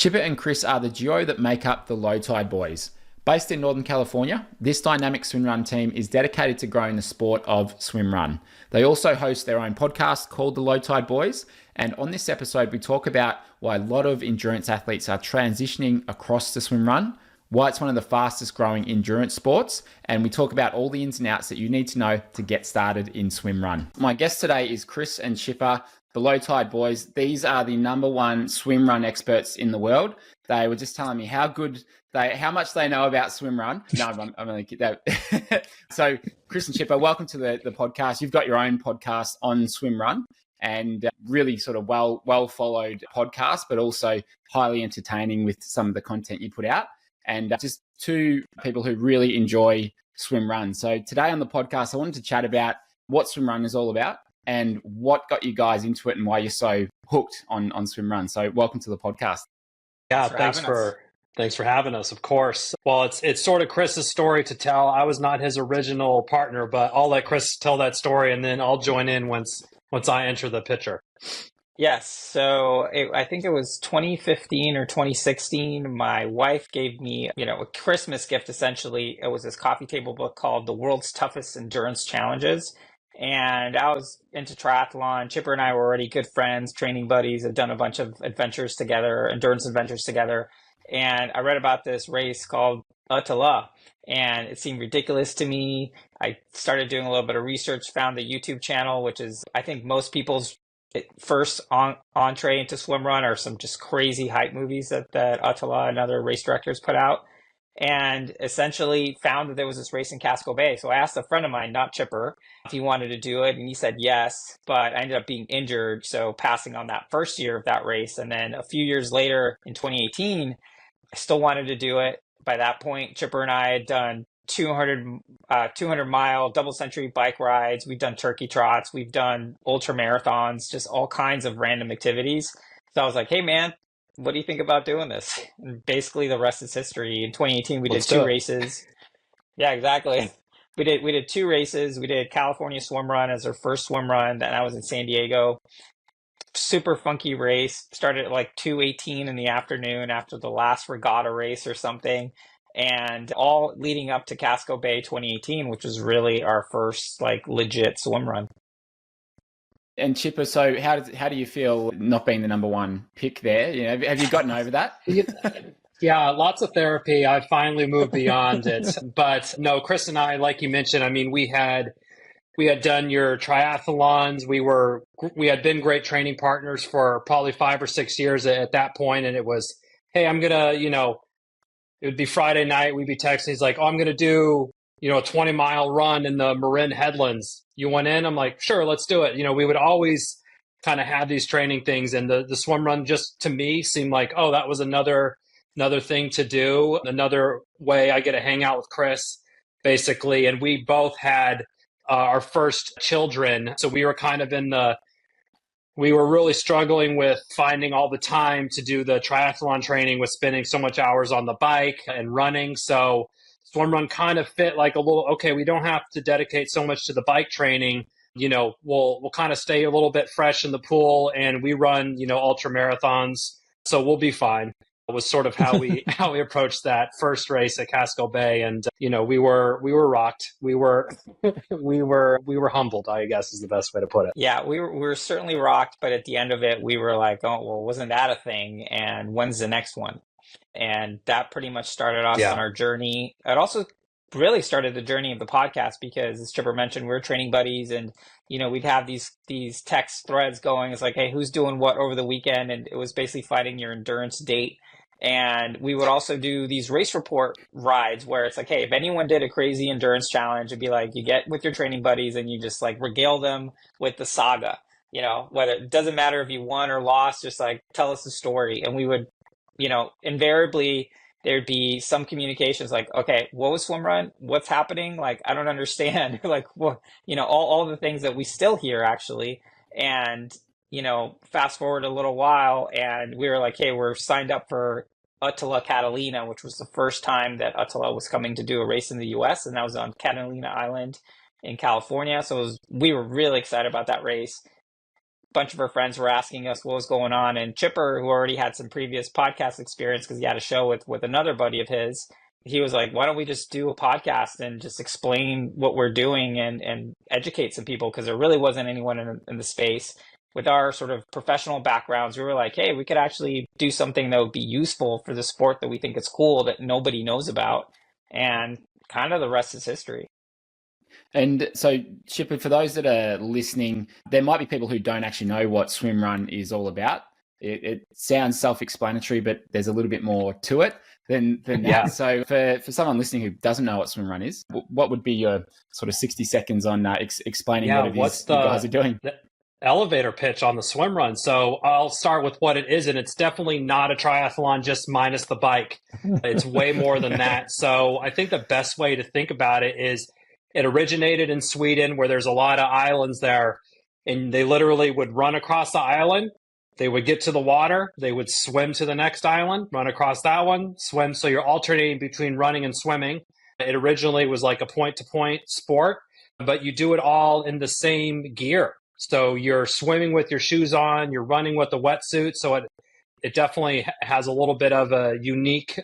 Chipper and Chris are the duo that make up the Löw Tide Böyz. Based in Northern California, this dynamic SwimRun team is dedicated to growing the sport of SwimRun. They also host their own podcast called the Löw Tide Böyz, and on this episode we talk about why a lot of endurance athletes are transitioning across to SwimRun, why it's one of the fastest growing endurance sports, and we talk about all the ins and outs that you need to know to get started in SwimRun. My guest today is Chris and Chipper, the Löw Tide Böyz. These are the number one SwimRun experts in the world. They were just telling me how much they know about SwimRun. No, I'm only kidding. So Chris and Chipper, welcome to the podcast. You've got your own podcast on SwimRun, and really sort of well followed podcast, but also highly entertaining with some of the content you put out. And just two people who really enjoy SwimRun. So today on the podcast, I wanted to chat about what SwimRun is all about and what got you guys into it and why you're so hooked on SwimRun. So welcome to the podcast. Yeah, thanks for having us, of course. Well, it's sort of Chris's story to tell. I was not his original partner, but I'll let Chris tell that story and then I'll join in once I enter the picture. Yes. So I think it was 2015 or 2016. My wife gave me, a Christmas gift, essentially. It was this coffee table book called The World's Toughest Endurance Challenges. And I was into triathlon. Chipper and I were already good friends, training buddies, have done a bunch of adventures together, endurance adventures together. And I read about this race called Untitled, and it seemed ridiculous to me. I started doing a little bit of research, found the YouTube channel, which is, I think, most people's first entree into SwimRun are some just crazy hype movies that Attila and other race directors put out, and essentially found that there was this race in Casco Bay. So I asked a friend of mine, not Chipper, if he wanted to do it, and he said yes, but I ended up being injured, so passing on that first year of that race. And then a few years later, in 2018, I still wanted to do it. By that point, Chipper and I had done 200-mile double century bike rides. We've done turkey trots. We've done ultra marathons, just all kinds of random activities. So I was like, hey, man, what do you think about doing this? And basically, the rest is history. In 2018, we did two races. Yeah, exactly. We did two races. We did California Swim Run as our first swim run. Then I was in San Diego. Super funky race. Started at like 2:18 in the afternoon after the last regatta race or something. And all leading up to Casco Bay 2018, which was really our first like legit swim run. And Chipper, so how do you feel not being the number one pick there? Have you gotten over that? Yeah, lots of therapy. I finally moved beyond it. But no, Chris and I, like you mentioned, I mean, we had done your triathlons. We had been great training partners for probably 5 or 6 years at that point. And it was, hey, I'm going to, it would be Friday night. We'd be texting. He's like, oh, I'm going to do, a 20-mile run in the Marin Headlands. You want in? I'm like, sure, let's do it. We would always kind of have these training things. And the swim run just to me seemed like, oh, that was another thing to do. Another way I get to hang out with Chris, basically. And we both had our first children. So we were kind of we were really struggling with finding all the time to do the triathlon training with spending so much hours on the bike and running. So SwimRun kind of fit like a little, okay, we don't have to dedicate so much to the bike training. We'll kind of stay a little bit fresh in the pool, and we run, ultra marathons. So we'll be fine. It was sort of how we approached that first race at Casco Bay, and we were rocked. We were humbled, I guess is the best way to put it. Yeah, we were certainly rocked, but at the end of it, we were like, oh well, wasn't that a thing? And when's the next one? And that pretty much started us on our journey. It also really started the journey of the podcast because, as Chipper mentioned, we're training buddies, and we'd have these text threads going. It's like, hey, who's doing what over the weekend? And it was basically finding your endurance date. And we would also do these race report rides where it's like, hey, if anyone did a crazy endurance challenge, it'd be like you get with your training buddies and you just like regale them with the saga, whether it doesn't matter if you won or lost, just like tell us the story. And we would, invariably there'd be some communications like, okay, what was swim run? What's happening? Like, I don't understand. Like, well, all the things that we still hear actually. And, fast forward a little while and we were like, hey, we're signed up for Attila Catalina, which was the first time that Attila was coming to do a race in the US. And that was on Catalina Island in California. So we were really excited about that race. bunch of our friends were asking us what was going on. And Chipper, who already had some previous podcast experience because he had a show with another buddy of his, he was like, why don't we just do a podcast and just explain what we're doing and educate some people? Because there really wasn't anyone in the space. With our sort of professional backgrounds, we were like, hey, we could actually do something that would be useful for the sport that we think is cool that nobody knows about. And kind of the rest is history. And so, Chipper, for those that are listening, there might be people who don't actually know what SwimRun is all about. It sounds self-explanatory, but there's a little bit more to it than that. So for someone listening who doesn't know what SwimRun is, what would be your sort of 60 seconds on explaining what it is you guys are doing? Elevator pitch on the SwimRun. So I'll start with what it is, and it's definitely not a triathlon just minus the bike. It's way more than that. So I think the best way to think about it is it originated in Sweden, where there's a lot of islands there, and they literally would run across the island. They would get to the water. They would swim to the next island, run across that one, swim. So you're alternating between running and swimming. It originally was like a point-to-point sport, but you do it all in the same gear. So you're swimming with your shoes on, you're running with the wetsuit. So it definitely has a little bit of a unique,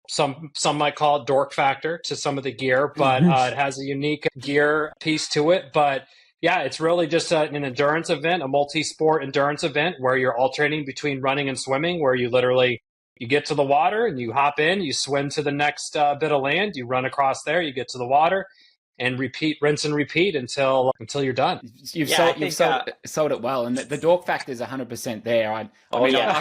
some might call it dork factor to some of the gear, but it has a unique gear piece to it. But yeah, it's really just an endurance event, a multi-sport endurance event where you're alternating between running and swimming, where you literally, you get to the water and you hop in, you swim to the next bit of land, you run across there, you get to the water, and rinse and repeat until you're done. You've sold it well, and the dork factor is 100% there. I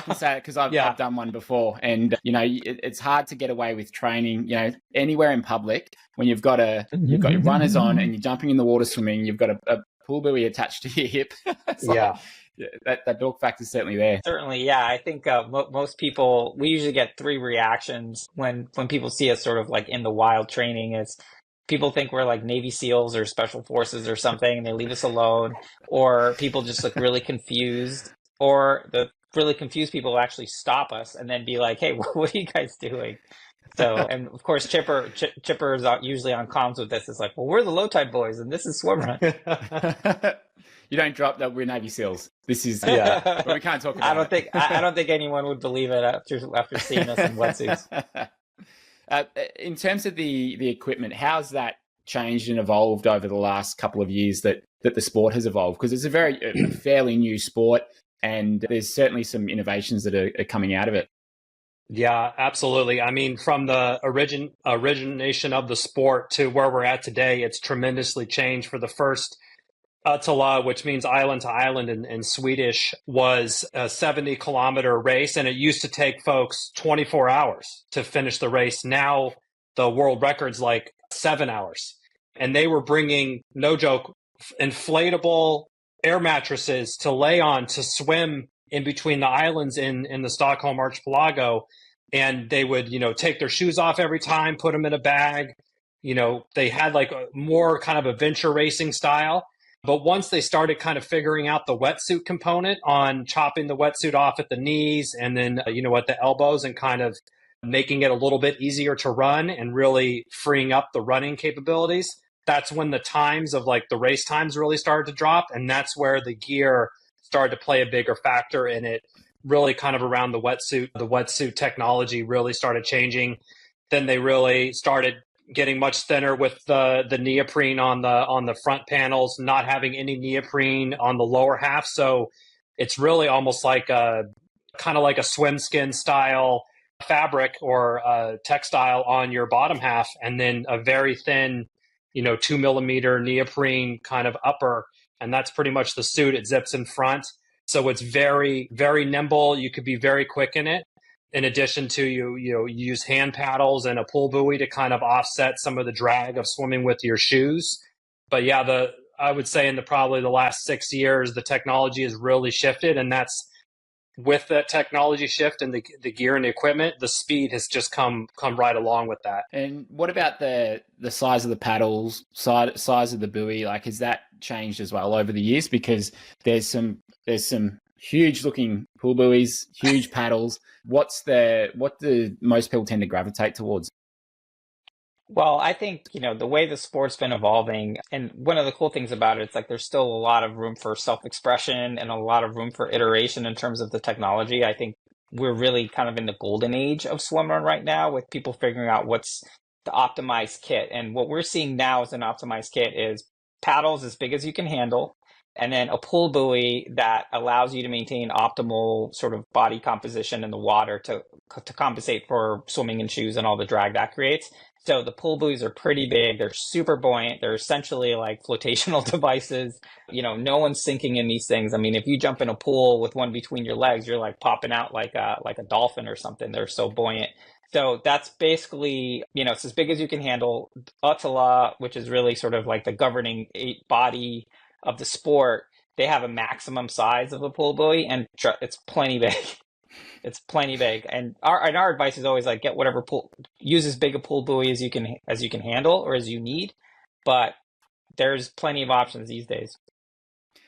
can say it because I've done one before, and it's hard to get away with training. Anywhere in public when you've got your runners on and you're jumping in the water swimming, you've got a pool buoy attached to your hip. That dork factor is certainly there. Certainly, yeah. I think most people, we usually get three reactions when people see us sort of like in the wild training. Is people think we're like Navy SEALs or Special Forces or something, and they leave us alone. Or people just look really confused. Or the really confused people will actually stop us and then be like, hey, what are you guys doing? So, and of course, Chipper is usually on comms with this. It's like, well, we're the Löw Tide Böyz, and this is SwimRun. You don't drop that we're Navy SEALs. This is, but we can't talk about it. I don't think anyone would believe it after seeing us in wetsuits. In terms of the equipment, how's that changed and evolved over the last couple of years that the sport has evolved? Because it's a fairly new sport, and there's certainly some innovations that are coming out of it. Yeah, absolutely. I mean, from the origination of the sport to where we're at today, it's tremendously changed. For the first Tala, which means island to island in Swedish, was a 70-kilometer race, and it used to take folks 24 hours to finish the race. Now the world record's like 7 hours, and they were bringing, no joke, inflatable air mattresses to lay on to swim in between the islands in the Stockholm Archipelago. And they would, take their shoes off every time, put them in a bag. They had like a more kind of adventure racing style. But once they started kind of figuring out the wetsuit component on chopping the wetsuit off at the knees and then, at the elbows, and kind of making it a little bit easier to run and really freeing up the running capabilities, that's when the times of like the race times really started to drop. And that's where the gear started to play a bigger factor in it. Really kind of around the wetsuit technology really started changing. Then they really started getting much thinner with the neoprene on the front panels, not having any neoprene on the lower half. So it's really almost like a kind of like a swim skin style fabric or textile on your bottom half, and then a very thin, 2 millimeter neoprene kind of upper. And that's pretty much the suit. It zips in front. So it's very, very nimble. You could be very quick in it. In addition to you use hand paddles and a pull buoy to kind of offset some of the drag of swimming with your shoes. But yeah, I would say in probably the last 6 years, the technology has really shifted, and that's with that technology shift and the gear and the equipment, the speed has just come right along with that. And what about the size of the paddles, size of the buoy? Like, has that changed as well over the years? Because there's some huge looking pool buoys, huge paddles. What do most people tend to gravitate towards? Well, I think, the way the sport's been evolving, and one of the cool things about it, it's like there's still a lot of room for self-expression and a lot of room for iteration in terms of the technology. I think we're really kind of in the golden age of swimrun right now with people figuring out what's the optimized kit. And what we're seeing now as an optimized kit is paddles as big as you can handle, and then a pull buoy that allows you to maintain optimal sort of body composition in the water to compensate for swimming in shoes and all the drag that creates. So the pull buoys are pretty big. They're super buoyant. They're essentially like flotational devices. No one's sinking in these things. I mean, if you jump in a pool with one between your legs, you're like popping out like a dolphin or something. They're so buoyant. So that's basically, it's as big as you can handle. Utala, which is really sort of like the governing body of the sport, they have a maximum size of a pull buoy, and it's plenty big. It's plenty big, and our advice is always like use as big a pull buoy as you can handle or as you need, but there's plenty of options these days.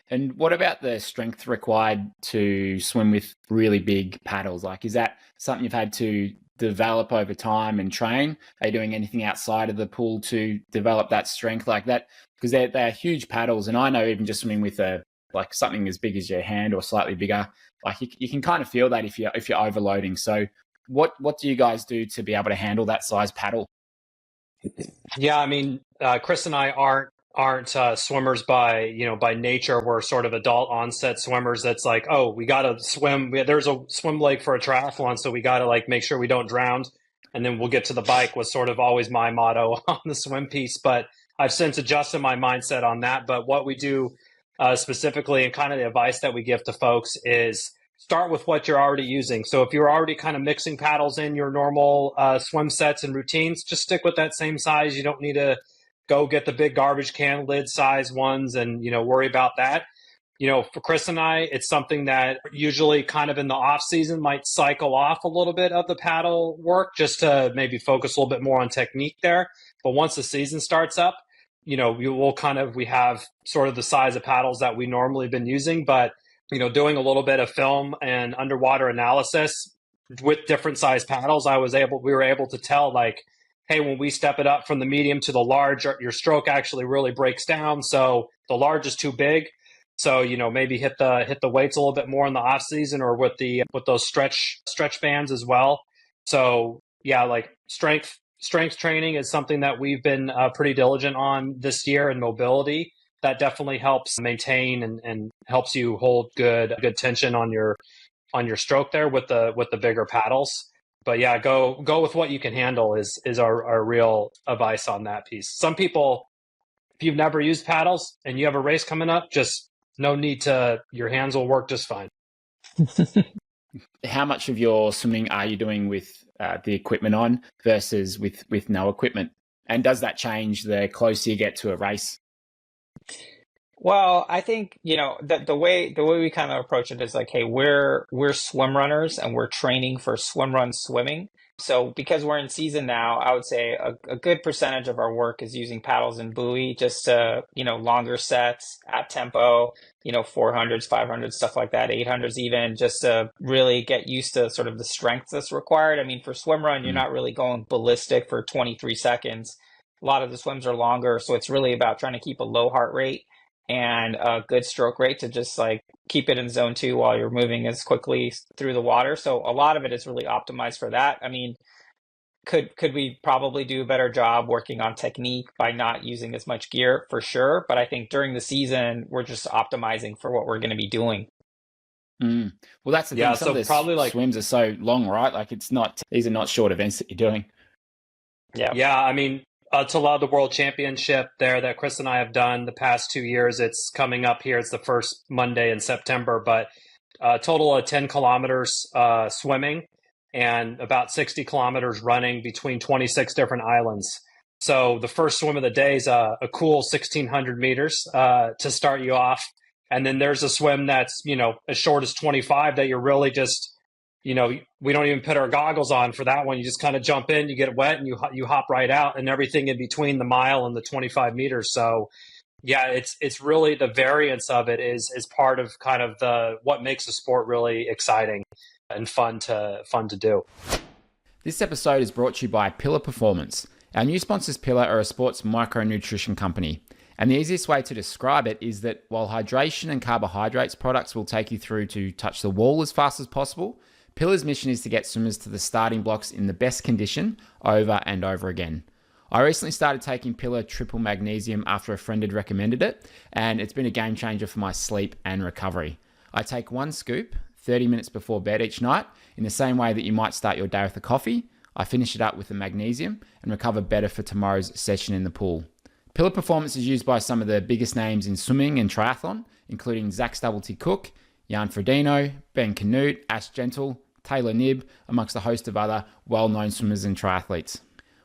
And what about the strength required to swim with really big paddles? Like, is that something you've had to develop over time and train? Are you doing anything outside of the pool to develop that strength like that? Because they're huge paddles, and I know even just swimming with like something as big as your hand or slightly bigger, like you can kind of feel that if you're overloading. So what do you guys do to be able to handle that size paddle? Yeah, I mean, Chris and I aren't swimmers by nature. We're sort of adult onset swimmers. That's like, oh, we got to swim. There's a swim leg for a triathlon, so we got to like make sure we don't drown, and then we'll get to the bike. Was sort of always my motto on the swim piece. But I've since adjusted my mindset on that. But what we do specifically, and kind of the advice that we give to folks, is start with what you're already using. So if you're already kind of mixing paddles in your normal swim sets and routines, just stick with that same size. You don't need to go get the big garbage can lid size ones and, worry about that. For Chris and I, it's something that usually kind of in the off season might cycle off a little bit of the paddle work just to maybe focus a little bit more on technique there. But once the season starts up, we have sort of the size of paddles that we normally been using, but doing a little bit of film and underwater analysis with different size paddles, we were able to tell, like, hey, when we step it up from the medium to the large, your stroke actually really breaks down. So the large is too big. So, maybe hit the weights a little bit more in the off season, or with those stretch bands as well. So yeah, like strength training is something that we've been pretty diligent on this year, and mobility. That definitely helps maintain and helps you hold good tension on your stroke there with the bigger paddles. But yeah, go with what you can handle is our real advice on that piece. Some people, if you've never used paddles and you have a race coming up, just no need to, your hands will work just fine. How much of your swimming are you doing with the equipment on versus with no equipment? And does that change the closer you get to a race? Well, I think, the way we kind of approach it is like, hey, we're swim runners and we're training for swim run swimming. So because we're in season now, I would say a good percentage of our work is using paddles and buoy, just to, longer sets at tempo, 400s, 500s, stuff like that, 800s even, just to really get used to sort of the strength that's required. I mean, for swim run, you're not really going ballistic for 23 seconds. A lot of the swims are longer, so it's really about trying to keep a low heart rate and a good stroke rate to just like keep it in zone 2 while you're moving as quickly through the water. So a lot of it is really optimized for that. I mean, could we probably do a better job working on technique by not using as much gear? For sure. But I think during the season, we're just optimizing for what we're going to be doing. Well, that's the thing. Some of the probably swims are so long, right? Like these are not short events that you're doing. Yeah. I mean, Untitled the World Championship there that Chris and I have done the past 2 years. It's coming up here. It's the first Monday in September, but a total of 10 kilometers swimming and about 60 kilometers running between 26 different islands. So the first swim of the day is a cool 1,600 meters to start you off. And then there's a swim that's, as short as 25 that you're really just, we don't even put our goggles on for that one. You just kind of jump in, you get wet, and you hop right out, and everything in between the mile and the 25 meters. So yeah, it's really the variance of it is part of kind of what makes the sport really exciting and fun to do. This episode is brought to you by Pillar Performance. Our new sponsors, Pillar, are a sports micronutrition company. And the easiest way to describe it is that while hydration and carbohydrates products will take you through to touch the wall as fast as possible, Pillar's mission is to get swimmers to the starting blocks in the best condition over and over again. I recently started taking Pillar Triple Magnesium after a friend had recommended it, and it's been a game changer for my sleep and recovery. I take 1 scoop 30 minutes before bed each night, in the same way that you might start your day with a coffee. I finish it up with the magnesium and recover better for tomorrow's session in the pool. Pillar Performance is used by some of the biggest names in swimming and triathlon, including Zach Stubblety Cook, Jan Frodeno, Ben Canute, Ash Gentle, Taylor Nibb, amongst a host of other well-known swimmers and triathletes.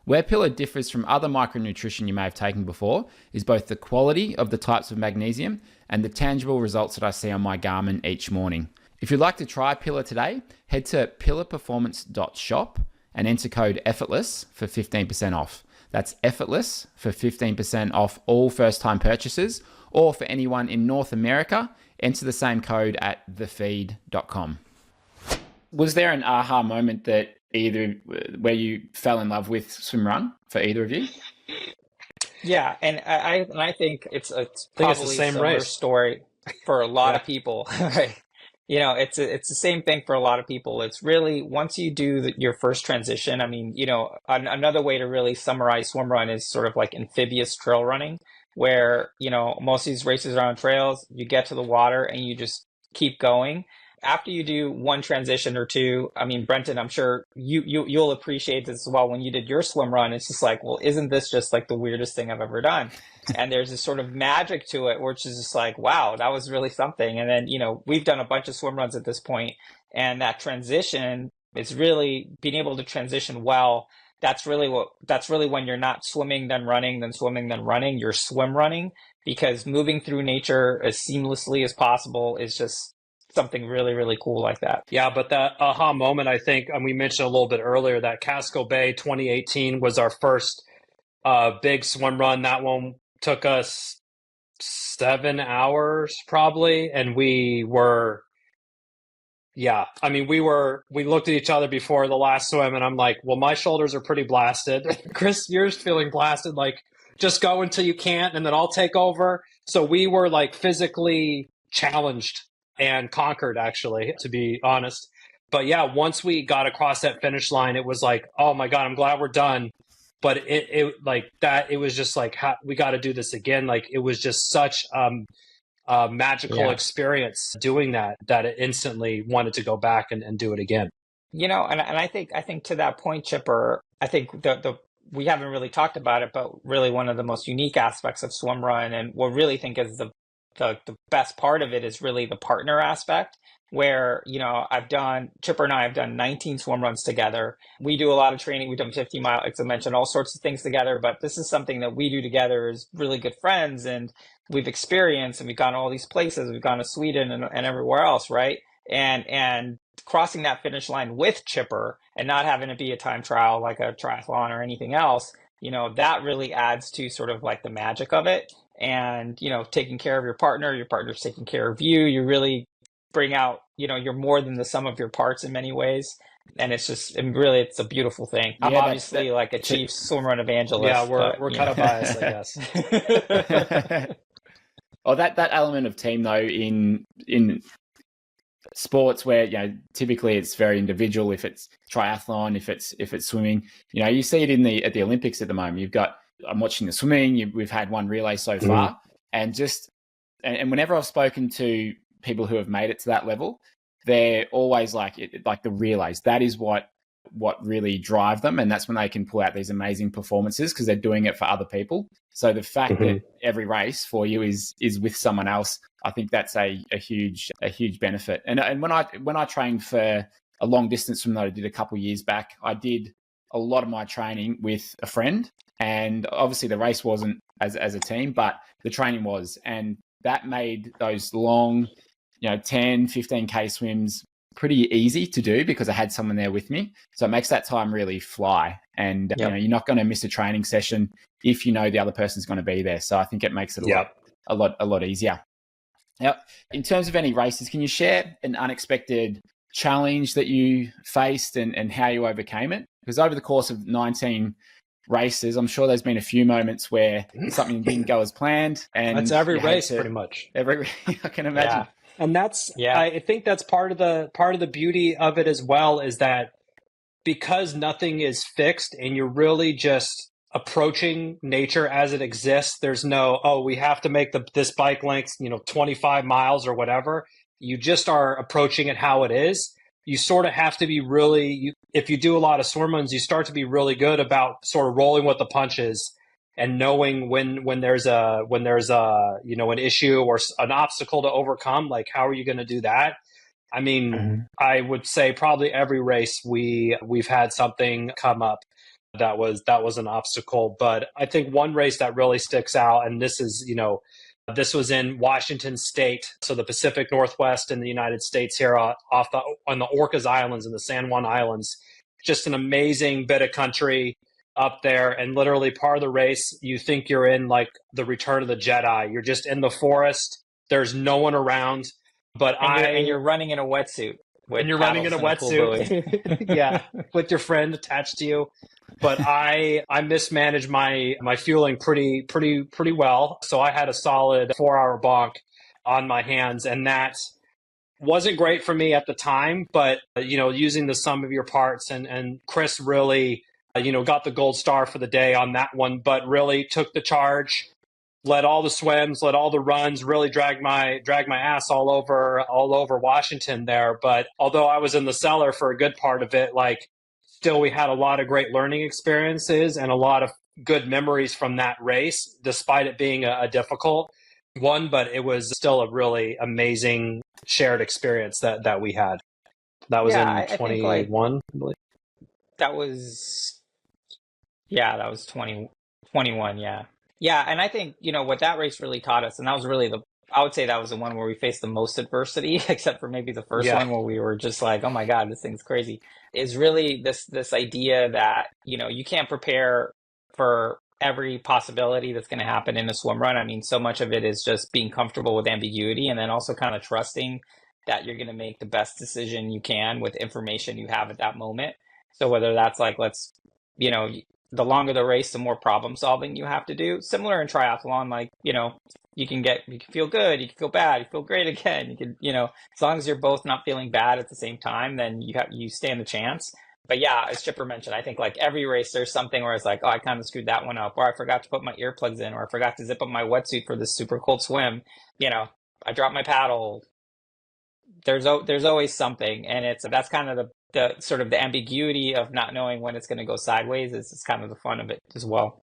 Where Pillar differs from other micronutrition you may have taken before is both the quality of the types of magnesium and the tangible results that I see on my Garmin each morning. If you'd like to try Pillar today, head to pillarperformance.shop and enter code EFFORTLESS for 15% off. That's EFFORTLESS for 15% off all first-time purchases, or for anyone in North America, enter the same code at thefeed.com. Was there an aha moment that where you fell in love with SwimRun for either of you? Yeah, and I think it's probably a similar story for a lot of people, right? It's the same thing for a lot of people. It's really, once you do your first transition, I mean, another way to really summarize SwimRun is sort of like amphibious trail running, where, most of these races are on trails, you get to the water and you just keep going. After you do one transition or two, I mean, Brenton, I'm sure you'll appreciate this as well. When you did your swim run, it's just like, well, isn't this just like the weirdest thing I've ever done? And there's this sort of magic to it, which is just like, wow, that was really something. And then, we've done a bunch of swim runs at this point, and that transition is really being able to transition well. That's really when you're not swimming, then running, then swimming, then running, you're swim running, because moving through nature as seamlessly as possible is just something really, really cool like that. Yeah, but that aha moment, I think, and we mentioned a little bit earlier, that Casco Bay 2018 was our first big swim run. That one took us 7 hours probably, and we looked at each other before the last swim, and I'm like, well, my shoulders are pretty blasted. Chris, yours feeling blasted, like, just go until you can't, and then I'll take over. So we were like physically challenged and conquered, actually, to be honest. But yeah, once we got across that finish line, it was like, oh my God, I'm glad we're done. But it was just like, we got to do this again. Like, it was just such a magical experience doing that it instantly wanted to go back and do it again. And I think to that point, Chipper, I think we haven't really talked about it, but really one of the most unique aspects of SwimRun, and what I really think is the best part of it, is really the partner aspect, where, Chipper and I have done 19 swim runs together. We do a lot of training. We've done 50 mile, like I mentioned, all sorts of things together, but this is something that we do together as really good friends, and we've experienced, and we've gone to all these places. We've gone to Sweden and everywhere else, right? And crossing that finish line with Chipper and not having it be a time trial like a triathlon or anything else, that really adds to sort of like the magic of it. And, taking care of your partner's taking care of you. You really bring out, you're more than the sum of your parts in many ways. And it's a beautiful thing. I'm obviously like a chief swim run evangelist. Yeah, we're kind of biased, I guess. Oh, that element of team though in sports where typically it's very individual. If it's triathlon, if it's swimming, you see it at the Olympics at the moment. I'm watching the swimming. We've had one relay so far, and whenever I've spoken to people who have made it to that level, they're always like the relays. That is what really drive them, and that's when they can pull out these amazing performances, because they're doing it for other people. So the fact that every race for you is with someone else, I think that's a huge benefit. And when I trained for a long distance swim that I did a couple of years back, I did a lot of my training with a friend, and obviously the race wasn't as a team, but the training was, and that made those long 10 15k swims pretty easy to do, because I had someone there with me. So it makes that time really fly, and you're not going to miss a training session if the other person's going to be there. So I think it makes it a lot easier. Now, in terms of any races, can you share an unexpected challenge that you faced and how you overcame it? Because over the course of 19 races, I'm sure there's been a few moments where something didn't go as planned, and that's every race pretty much. I can imagine. Yeah. And I think that's part of the beauty of it as well, is that because nothing is fixed and you're really just approaching nature as it exists, there's no, oh, we have to make this bike length, 25 miles or whatever. You just are approaching it how it is. You sort of have to be if you do a lot of swim runs, you start to be really good about sort of rolling with the punches and knowing when there's an issue or an obstacle to overcome. Like, how are you going to do that? I mean, I would say probably every race we've had something come up that was an obstacle. But I think one race that really sticks out, and this was in Washington State, so the Pacific Northwest in the United States here, on the Orcas Islands and the San Juan Islands. Just an amazing bit of country up there, and literally part of the race, you think you're in like the Return of the Jedi. You're just in the forest. There's no one around. And you're running in a wetsuit. And you're running in a wetsuit. Yeah, with your friend attached to you. But I mismanaged my fueling pretty well. So I had a solid 4-hour bonk on my hands, and that wasn't great for me at the time. But using the sum of your parts, and Chris really got the gold star for the day on that one, but really took the charge. Led all the swims, led all the runs, really dragged my ass all over Washington there. But although I was in the cellar for a good part of it, like, still we had a lot of great learning experiences and a lot of good memories from that race, despite it being a difficult one. But it was still a really amazing shared experience that we had. That was in 21, I believe. That was 21, yeah. Yeah, and I think, what that race really taught us, and that was really I would say that was the one where we faced the most adversity, except for maybe the first one where we were just like, oh my God, this thing's crazy, is really this idea that, you can't prepare for every possibility that's going to happen in a swim run. I mean, so much of it is just being comfortable with ambiguity, and then also kind of trusting that you're going to make the best decision you can with information you have at that moment. So whether that's like, the longer the race, the more problem solving you have to do. Similar in triathlon, like, you can feel good, you can feel bad, you feel great again. You can, as long as you're both not feeling bad at the same time, then you stand a chance. But yeah, as Chipper mentioned, I think like every race, there's something where it's like, oh, I kind of screwed that one up, or I forgot to put my earplugs in, or I forgot to zip up my wetsuit for this super cold swim. I dropped my paddle. There's always something, and that's kind of the sort of the ambiguity of not knowing when it's going to go sideways is kind of the fun of it as well.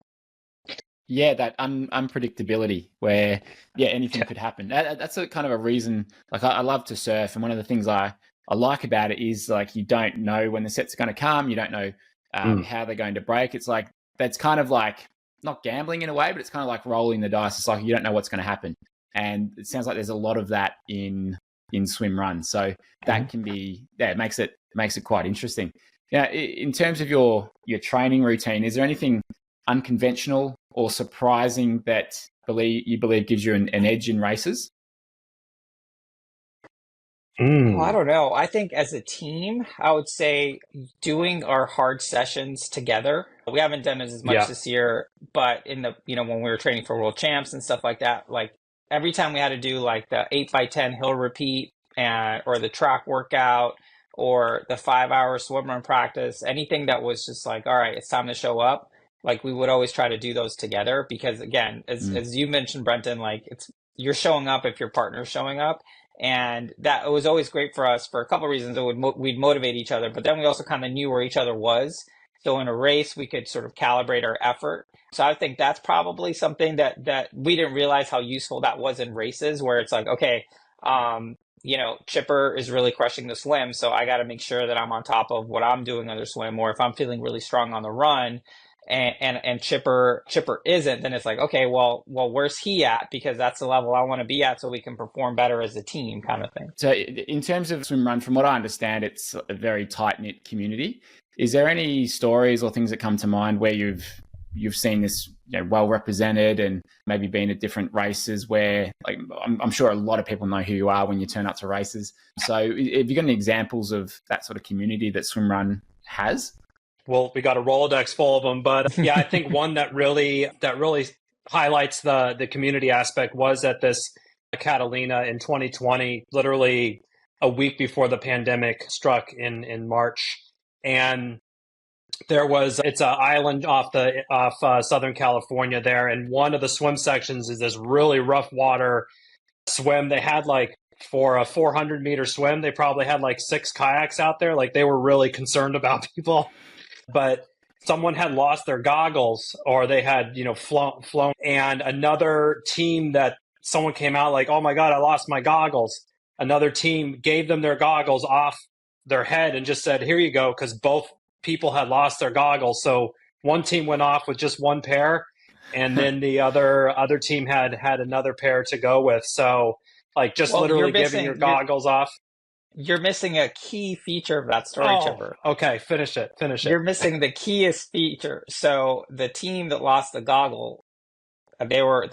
Yeah, that unpredictability where anything could happen. That's a kind of a reason. Like, I love to surf, and one of the things I like about it is, like, you don't know when the sets are going to come. You don't know how they're going to break. It's like, that's kind of like not gambling in a way, but it's kind of like rolling the dice. It's like you don't know what's going to happen, and it sounds like there's a lot of that in SwimRun. So that can be it makes it quite interesting. Now, in terms of your training routine, is there anything unconventional or surprising that you believe gives you an edge in races? Well, I don't know. I think as a team, I would say doing our hard sessions together. We haven't done it as much this year, but in the when we were training for world champs and stuff like that, like every time we had to do like the 8x10 hill repeat or the track workout or the 5-hour swim run practice, anything that was just like, all right, it's time to show up. Like, we would always try to do those together because, again, as you mentioned, Brenton, like, you're showing up if your partner's showing up. And that it was always great for us for a couple of reasons. We'd motivate each other, but then we also kind of knew where each other was. So in a race, we could sort of calibrate our effort. So I think that's probably something that we didn't realize how useful that was in races, where it's like, okay, Chipper is really crushing the swim, so I got to make sure that I'm on top of what I'm doing on the swim. Or if I'm feeling really strong on the run, and Chipper isn't, then it's like, okay, well, where's he at? Because that's the level I want to be at, so we can perform better as a team, kind of thing. So in terms of SwimRun, from what I understand, it's a very tight-knit community. Is there any stories or things that come to mind where you've seen this well represented and maybe been at different races where, like, I'm sure a lot of people know who you are when you turn up to races. So have you got any examples of that sort of community that SwimRun has? well, we got a Rolodex full of them, but yeah, I think one that really highlights the community aspect was at this Catalina in 2020, literally a week before the pandemic struck in March. And it's an island off Southern California there, and one of the swim sections is this really rough water swim. They had like, for a 400-meter swim, they probably had like 6 kayaks out there. Like, they were really concerned about people, but someone had lost their goggles, or they had, flown, and another team, that someone came out like, oh my God, I lost my goggles. Another team gave them their goggles off their head and just said, here you go, because both people had lost their goggles. So one team went off with just one pair, and then the other team had another pair to go with. So, like, just literally giving your goggles off. You're missing a key feature of that story, Chipper. Okay, finish it. You're missing the keyest feature. So the team that lost the goggle, they were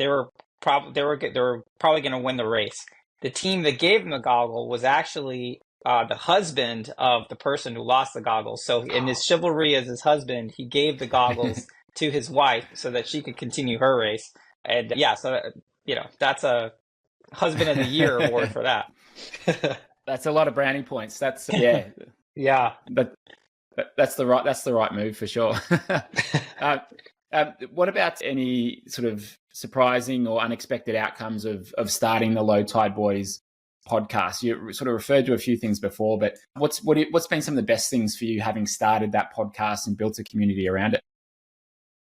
probably going to win the race. The team that gave them the goggle was actually the husband of the person who lost the goggles. So in his chivalry as his husband, he gave the goggles to his wife so that she could continue her race. And so that's a Husband of the Year award for that. That's a lot of brownie points. That's yeah. But that's the right move for sure. What about any sort of surprising or unexpected outcomes of starting the Löw Tide Böyz podcast? You sort of referred to a few things before, but what's been some of the best things for you having started that podcast and built a community around it?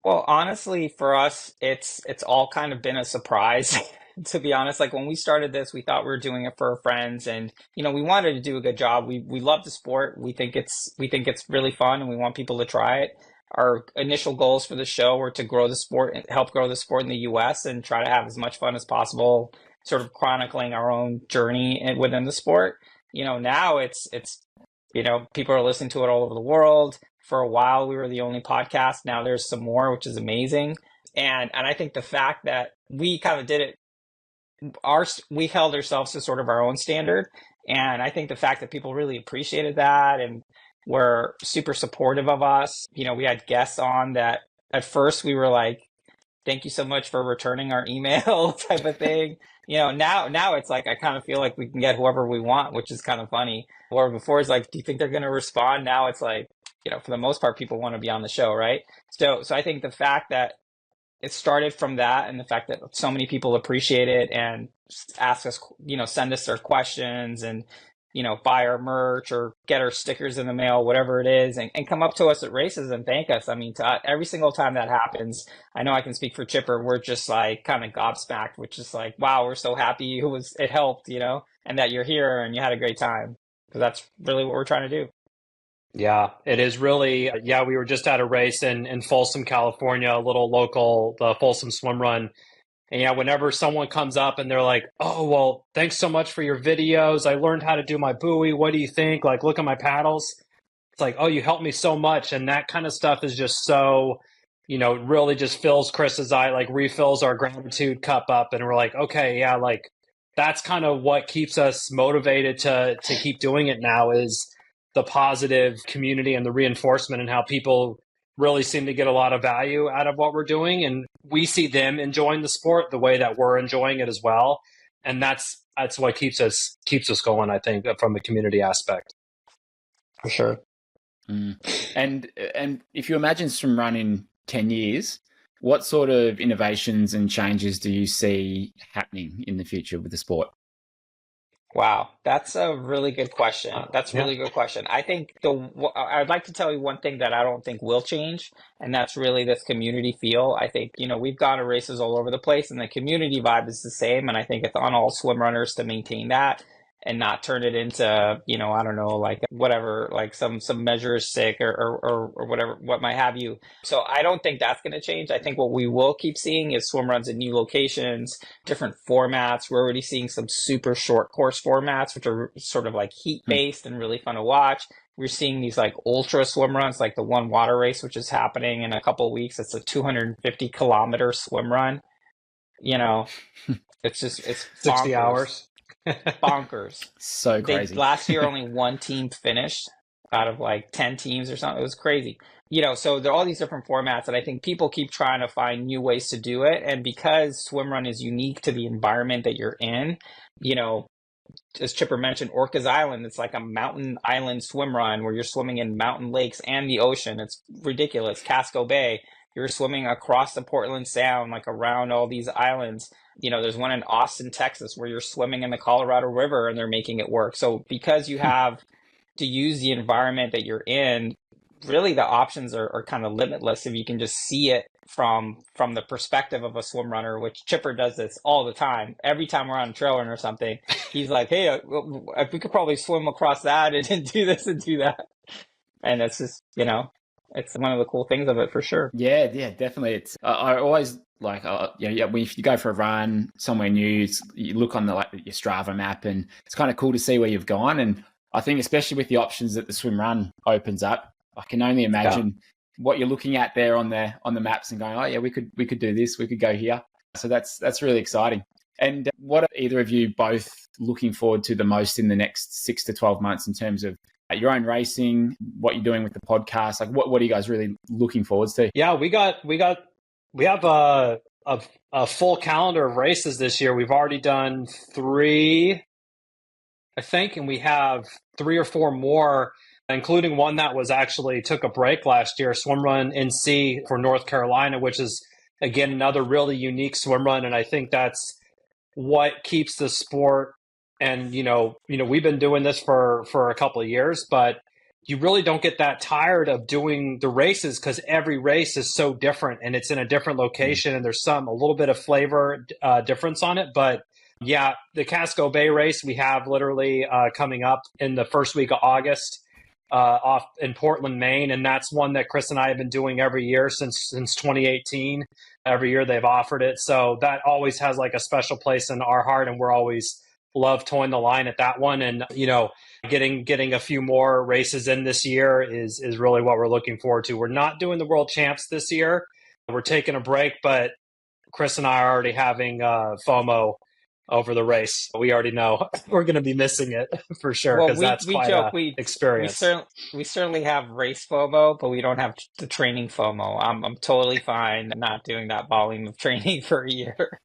Well, honestly, for us, it's all kind of been a surprise. To be honest, like when we started this, we thought we were doing it for our friends, and we wanted to do a good job. We love the sport. We think it's really fun, and we want people to try it. Our initial goals for the show were to grow the sport and help grow the sport in the U.S. and try to have as much fun as possible, sort of chronicling our own journey within the sport. Now it's people are listening to it all over the world. For a while, we were the only podcast. Now there's some more, which is amazing. And I think the fact that we kind of did it, we held ourselves to sort of our own standard. And I think the fact that people really appreciated that and were super supportive of us. We had guests on that at first we were like, thank you so much for returning our email type of thing. Now it's like, I kind of feel like we can get whoever we want, which is kind of funny. Or before it's like, do you think they're going to respond? Now it's like, for the most part, people want to be on the show, right? So I think the fact that it started from that, and the fact that so many people appreciate it and ask us, send us their questions and, buy our merch or get our stickers in the mail, whatever it is, and come up to us at races and thank us. I mean, every single time that happens, I know I can speak for Chipper, we're just like kind of gobsmacked, which is like, wow, we're so happy it helped, and that you're here and you had a great time, because that's really what we're trying to do. Yeah, it is really, we were just at a race in Folsom, California, a little local, the Folsom SwimRun. And whenever someone comes up and they're like, oh, well, thanks so much for your videos. I learned how to do my buoy. What do you think? Like, look at my paddles. It's like, oh, you helped me so much. And that kind of stuff is just so, really just fills Chris's eye, like refills our gratitude cup up. And we're like, okay, yeah, like that's kind of what keeps us motivated to keep doing it now, is the positive community and the reinforcement, and how people really seem to get a lot of value out of what we're doing. And we see them enjoying the sport the way that we're enjoying it as well. And that's what keeps us going, I think, from the community aspect. For sure. And if you imagine SwimRun in 10 years, what sort of innovations and changes do you see happening in the future with the sport? Wow, that's a really good question. That's a really good question. I think I'd like to tell you one thing that I don't think will change, and that's really this community feel. I think, we've gone to races all over the place, and the community vibe is the same, and I think it's on all swim runners to maintain that and not turn it into, I don't know, like whatever, like some measure is sick or whatever, what might have you. So I don't think that's going to change. I think what we will keep seeing is swim runs in new locations, different formats. We're already seeing some super short course formats, which are sort of like heat based and really fun to watch. We're seeing these like ultra swim runs, like the One Water Race, which is happening in a couple of weeks. It's a 250-kilometer swim run. It's 60 hours. Bonkers. So crazy. Last year, only one team finished. out of like 10 teams or something. It was crazy. So there are all these different formats, and I think people keep trying to find new ways to do it. And because SwimRun is unique to the environment that you're in, as Chipper mentioned, Orcas Island, it's like a mountain island swim run where you're swimming in mountain lakes and the ocean. It's ridiculous. Casco Bay, you're swimming across the Portland Sound, like around all these islands. There's one in Austin, Texas, where you're swimming in the Colorado River and they're making it work. So because you have to use the environment that you're in, really the options are kind of limitless if you can just see it from the perspective of a swim runner, which Chipper does this all the time. Every time we're on a trail run or something, he's like, hey, we could probably swim across that and do this and do that. And it's just, it's one of the cool things of it for sure. Yeah, definitely. It's I always like, if you go for a run somewhere new, you look on your Strava map, and it's kind of cool to see where you've gone. And I think especially with the options that the SwimRun opens up, I can only imagine what you're looking at there on the maps and going, oh yeah, we could do this, we could go here. So that's really exciting. And what are either of you both looking forward to the most in the next 6 to 12 months in terms of your own racing, what you're doing with the podcast? Like what are you guys really looking forward to? Yeah, we have a full calendar of races this year. We've already done 3, I think, and we have 3 or 4 more, including one that was actually took a break last year, SwimRun NC for North Carolina, which is, again, another really unique swim run. And I think that's what keeps the sport. And, we've been doing this for a couple of years, but you really don't get that tired of doing the races because every race is so different and it's in a different location and there's a little bit of flavor difference on it. But yeah, the Casco Bay race we have literally coming up in the first week of August. Off in Portland, Maine, and that's one that Chris and I have been doing every year since 2018. Every year they've offered it, so that always has like a special place in our heart, and we're always love towing the line at that one. And getting a few more races in this year is really what we're looking forward to. We're not doing the World Champs this year; we're taking a break, but Chris and I are already having FOMO over the race. We already know we're going to be missing it for sure because that's quite an experience. We certainly have race FOMO, but we don't have the training FOMO. I'm totally fine not doing that volume of training for a year.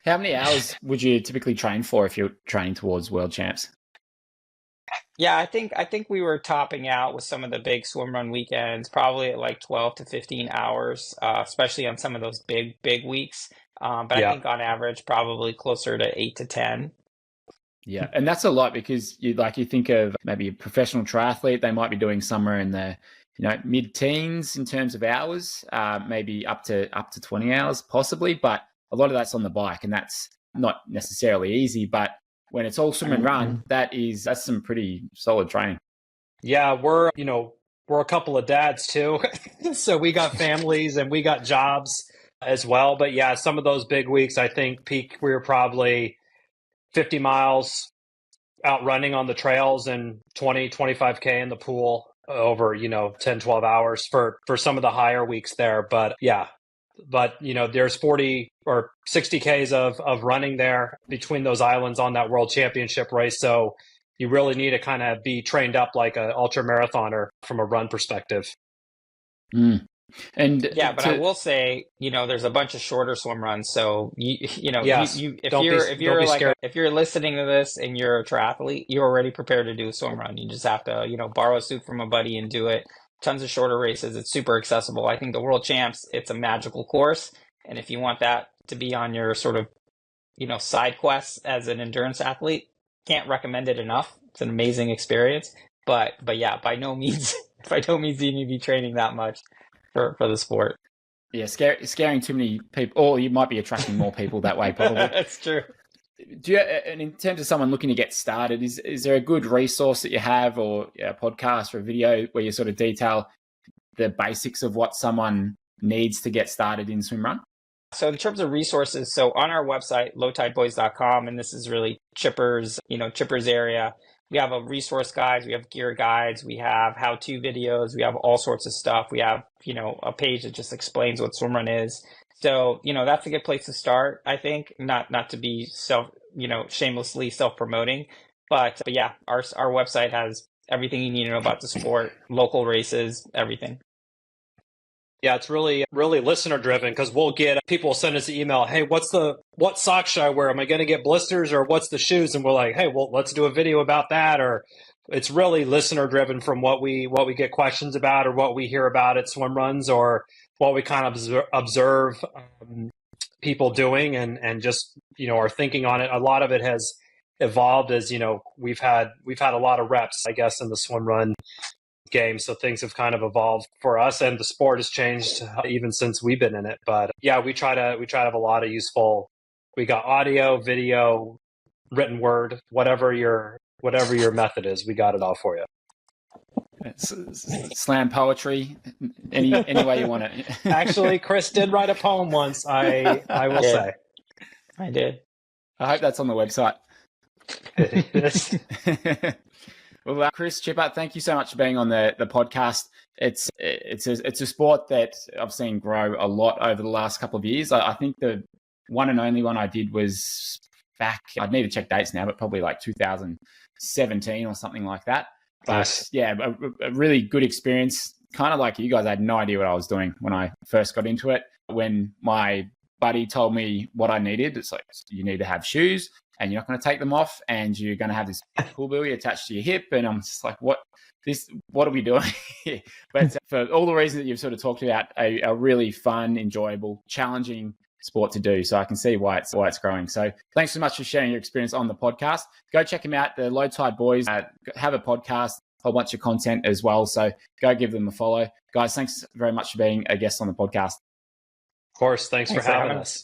How many hours would you typically train for if you're training towards World Champs? Yeah, I think we were topping out with some of the big swim run weekends, probably at like 12 to 15 hours, especially on some of those big weeks. But I think on average, probably closer to 8 to 10. Yeah, and that's a lot because you think of maybe a professional triathlete, they might be doing somewhere in the mid-teens in terms of hours, maybe up to 20 hours possibly, but a lot of that's on the bike, and that's not necessarily easy. But when it's all swim and run, that's some pretty solid training. Yeah, we're a couple of dads too, so we got families and we got jobs as well. But yeah, some of those big weeks, I think peak, we were probably 50 miles out running on the trails and 25K in the pool over, 10, 12 hours for some of the higher weeks there. But yeah, there's 40 or 60 Ks of running there between those islands on that world championship race. So you really need to kind of be trained up like an ultra marathoner from a run perspective. Mm. And yeah, but I will say, there's a bunch of shorter swim runs. So if you're listening to this and you're a triathlete, you're already prepared to do a swim run. You just have to, borrow a suit from a buddy and do it. Tons of shorter races. It's super accessible. I think the World Champs, it's a magical course. And if you want that to be on your sort of, side quests as an endurance athlete, can't recommend it enough. It's an amazing experience. But yeah, by no means do you need to be training that much for the sport. Yeah, scaring too many people, or you might be attracting more people that way, probably. That's true. Do you, and in terms of someone looking to get started, is there a good resource that you have, or a podcast or a video where you sort of detail the basics of what someone needs to get started in SwimRun? So in terms of resources, so on our website, lowtideboys.com, and this is really Chipper's area. We have a resource guides, we have gear guides, we have how-to videos, we have all sorts of stuff. We have, a page that just explains what SwimRun is. So, that's a good place to start, I think, not to be shamelessly self-promoting, but yeah, our website has everything you need to know about the sport, local races, everything. Yeah, it's really, really listener driven, because we'll get people will send us an email. Hey, what socks should I wear? Am I going to get blisters, or what's the shoes? And we're like, hey, well, let's do a video about that. Or it's really listener driven from what we get questions about, or what we hear about at swim runs, or what we kind of observe people doing, and just, our thinking on it. A lot of it has evolved as, we've had a lot of reps, I guess, in the swim run game, so things have kind of evolved for us, and the sport has changed even since we've been in it. But yeah, we try to have a lot of useful. We got audio, video, written word, whatever your method is, we got it all for you. Slam poetry, any way you want it. Actually, Chris did write a poem once. I will say. I did. I hope that's on the website. It is. Well, Chris, Chipper, thank you so much for being on the podcast. It's a sport that I've seen grow a lot over the last couple of years. I think the one and only one I did was back, I'd need to check dates now, but probably like 2017 or something like that. But Nice. yeah, a really good experience. Kind of like you guys, I had no idea what I was doing when I first got into it. When my buddy told me what I needed, it's like, you need to have shoes, and you're not going to take them off, and you're going to have this pull buoy attached to your hip. And I'm just like, what are we doing here? But for all the reasons that you've sort of talked about, a really fun, enjoyable, challenging sport to do. So I can see why it's growing. So thanks so much for sharing your experience on the podcast. Go check them out. The Löw Tide Böyz have a podcast, a whole bunch of content as well. So go give them a follow. Guys, thanks very much for being a guest on the podcast. Of course. Thanks for having us.